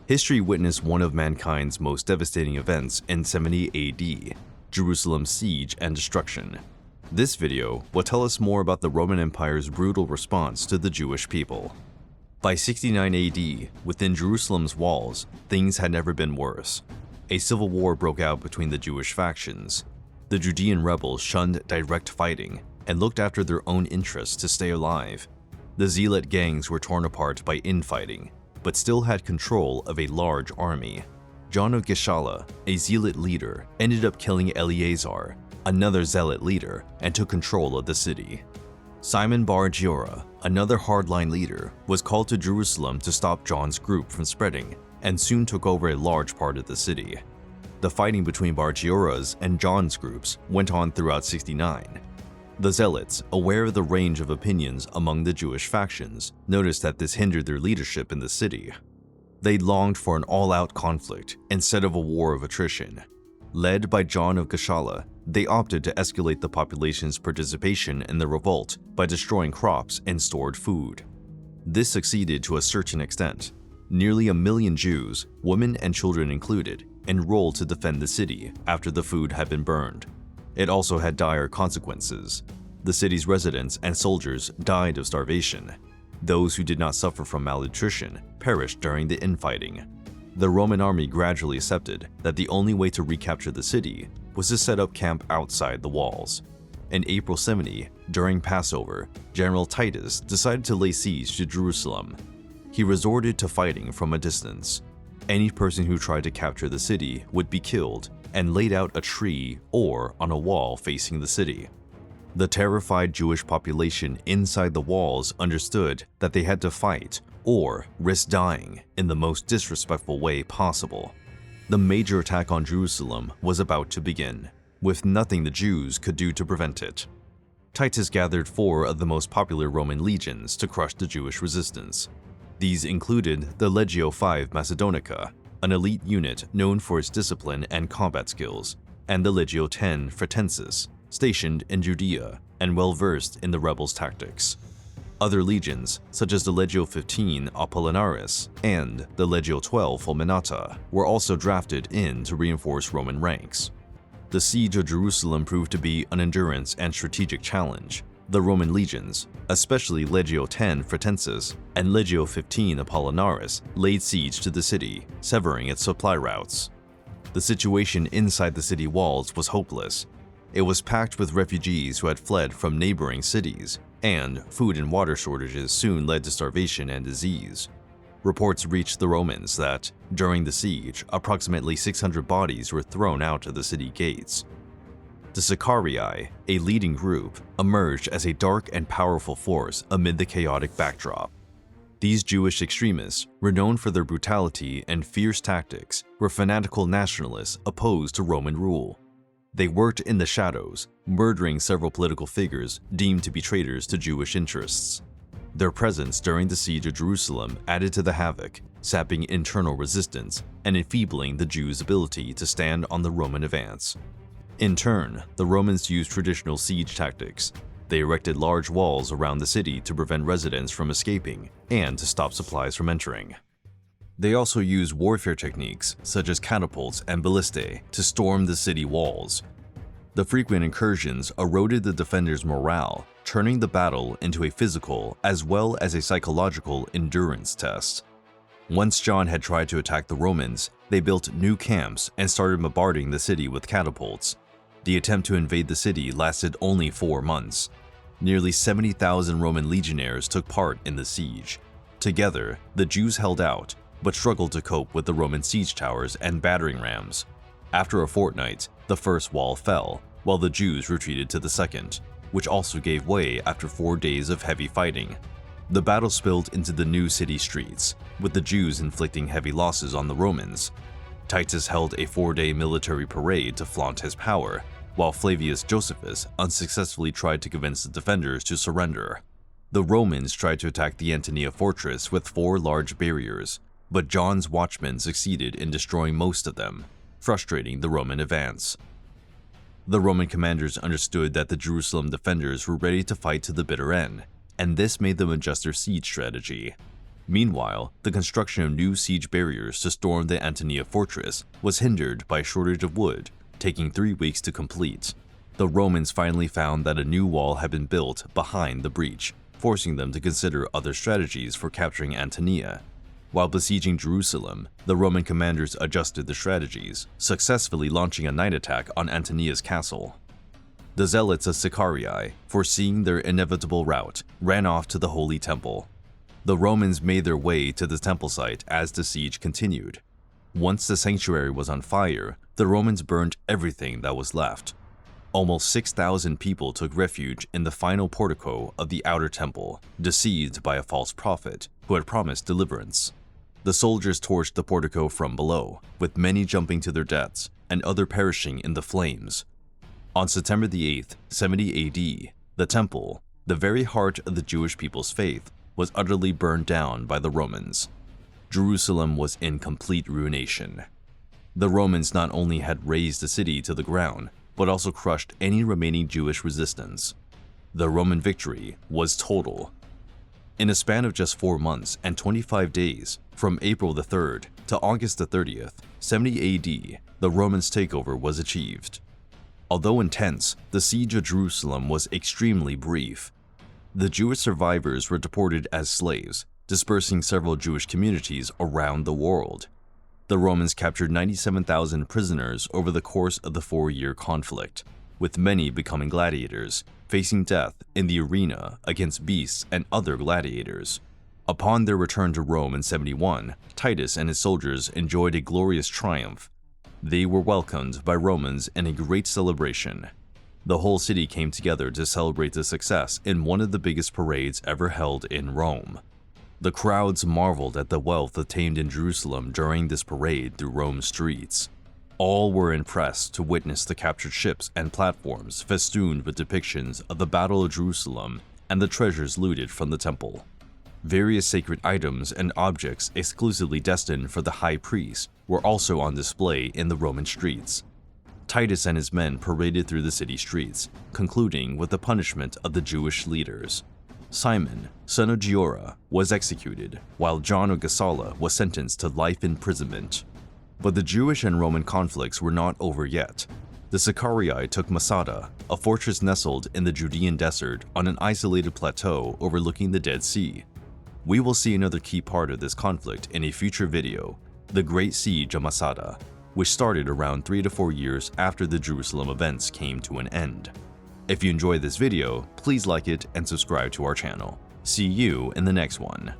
History witnessed one of mankind's most devastating events in 70 AD, Jerusalem's siege and destruction. This video will tell us more about the Roman Empire's brutal response to the Jewish people. By 69 AD, within Jerusalem's walls, things had never been worse. A civil war broke out between the Jewish factions. The Judean rebels shunned direct fighting and looked after their own interests to stay alive. The zealot gangs were torn apart by infighting, but still had control of a large army. John of Gischala, a zealot leader, ended up killing Eleazar, another zealot leader, and took control of the city. Simon Bar Giora, another hardline leader, was called to Jerusalem to stop John's group from spreading, and soon took over a large part of the city. The fighting between Bar Giora's and John's groups went on throughout 69. The Zealots, aware of the range of opinions among the Jewish factions, noticed that this hindered their leadership in the city. They longed for an all-out conflict instead of a war of attrition. Led by John of Gischala, they opted to escalate the population's participation in the revolt by destroying crops and stored food. This succeeded to a certain extent. Nearly 1 million Jews, women and children included, enrolled to defend the city after the food had been burned. It also had dire consequences. The city's residents and soldiers died of starvation. Those who did not suffer from malnutrition perished during the infighting. The Roman army gradually accepted that the only way to recapture the city was to set up camp outside the walls. In April 70, during Passover, General Titus decided to lay siege to Jerusalem. He resorted to fighting from a distance. Any person who tried to capture the city would be killed and laid out a tree or on a wall facing the city. The terrified Jewish population inside the walls understood that they had to fight or risk dying in the most disrespectful way possible. The major attack on Jerusalem was about to begin, with nothing the Jews could do to prevent it. Titus gathered 4 of the most popular Roman legions to crush the Jewish resistance. These included the Legio V Macedonica, an elite unit known for its discipline and combat skills, and the Legio X Fretensis, stationed in Judea and well-versed in the rebels' tactics. Other legions, such as the Legio XV Apollinaris and the Legio XII Fulminata, were also drafted in to reinforce Roman ranks. The siege of Jerusalem proved to be an endurance and strategic challenge. The Roman legions, especially Legio X Fretensis and Legio XV Apollinaris, laid siege to the city, severing its supply routes. The situation inside the city walls was hopeless. It was packed with refugees who had fled from neighboring cities, and food and water shortages soon led to starvation and disease. Reports reached the Romans that, during the siege, approximately 600 bodies were thrown out of the city gates. The Sicarii, a leading group, emerged as a dark and powerful force amid the chaotic backdrop. These Jewish extremists, renowned for their brutality and fierce tactics, were fanatical nationalists opposed to Roman rule. They worked in the shadows, murdering several political figures deemed to be traitors to Jewish interests. Their presence during the siege of Jerusalem added to the havoc, sapping internal resistance and enfeebling the Jews' ability to stand on the Roman advance. In turn, the Romans used traditional siege tactics. They erected large walls around the city to prevent residents from escaping and to stop supplies from entering. They also used warfare techniques such as catapults and ballistae to storm the city walls. The frequent incursions eroded the defenders' morale, turning the battle into a physical as well as a psychological endurance test. Once John had tried to attack the Romans, they built new camps and started bombarding the city with catapults. The attempt to invade the city lasted only 4 months. Nearly 70,000 Roman legionnaires took part in the siege. Together, the Jews held out, but struggled to cope with the Roman siege towers and battering rams. After a fortnight, the first wall fell, while the Jews retreated to the second, which also gave way after 4 days of heavy fighting. The battle spilled into the new city streets, with the Jews inflicting heavy losses on the Romans. Titus held a 4-day military parade to flaunt his power, while Flavius Josephus unsuccessfully tried to convince the defenders to surrender. The Romans tried to attack the Antonia fortress with 4 large barriers, but John's watchmen succeeded in destroying most of them, frustrating the Roman advance. The Roman commanders understood that the Jerusalem defenders were ready to fight to the bitter end, and this made them adjust their siege strategy. Meanwhile, the construction of new siege barriers to storm the Antonia fortress was hindered by a shortage of wood, taking 3 weeks to complete. The Romans finally found that a new wall had been built behind the breach, forcing them to consider other strategies for capturing Antonia. While besieging Jerusalem, the Roman commanders adjusted their strategies, successfully launching a night attack on Antonia's castle. The zealots of Sicarii, foreseeing their inevitable rout, ran off to the Holy Temple. The Romans made their way to the temple site as the siege continued. Once the sanctuary was on fire, the Romans burned everything that was left. Almost 6,000 people took refuge in the final portico of the outer temple, deceived by a false prophet who had promised deliverance. The soldiers torched the portico from below, with many jumping to their deaths and others perishing in the flames. On September the 8th, 70 AD, the temple, the very heart of the Jewish people's faith, was utterly burned down by the Romans. Jerusalem was in complete ruination. The Romans not only had razed the city to the ground, but also crushed any remaining Jewish resistance. The Roman victory was total. In a span of just 4 months and 25 days, from April the 3rd to August the 30th, 70 AD, the Romans' takeover was achieved. Although intense, the siege of Jerusalem was extremely brief. The Jewish survivors were deported as slaves, dispersing several Jewish communities around the world. The Romans captured 97,000 prisoners over the course of the 4-year conflict, with many becoming gladiators, facing death in the arena against beasts and other gladiators. Upon their return to Rome in 71, Titus and his soldiers enjoyed a glorious triumph. They were welcomed by Romans in a great celebration. The whole city came together to celebrate the success in one of the biggest parades ever held in Rome. The crowds marveled at the wealth attained in Jerusalem during this parade through Rome's streets. All were impressed to witness the captured ships and platforms festooned with depictions of the Battle of Jerusalem and the treasures looted from the temple. Various sacred items and objects exclusively destined for the high priest were also on display in the Roman streets. Titus and his men paraded through the city streets, concluding with the punishment of the Jewish leaders. Simon, son of Giora, was executed, while John of Gassala was sentenced to life imprisonment. But the Jewish and Roman conflicts were not over yet. The Sicarii took Masada, a fortress nestled in the Judean desert on an isolated plateau overlooking the Dead Sea. We will see another key part of this conflict in a future video, the Great Siege of Masada, which started around 3 to 4 years after the Jerusalem events came to an end. If you enjoyed this video, please like it and subscribe to our channel. See you in the next one.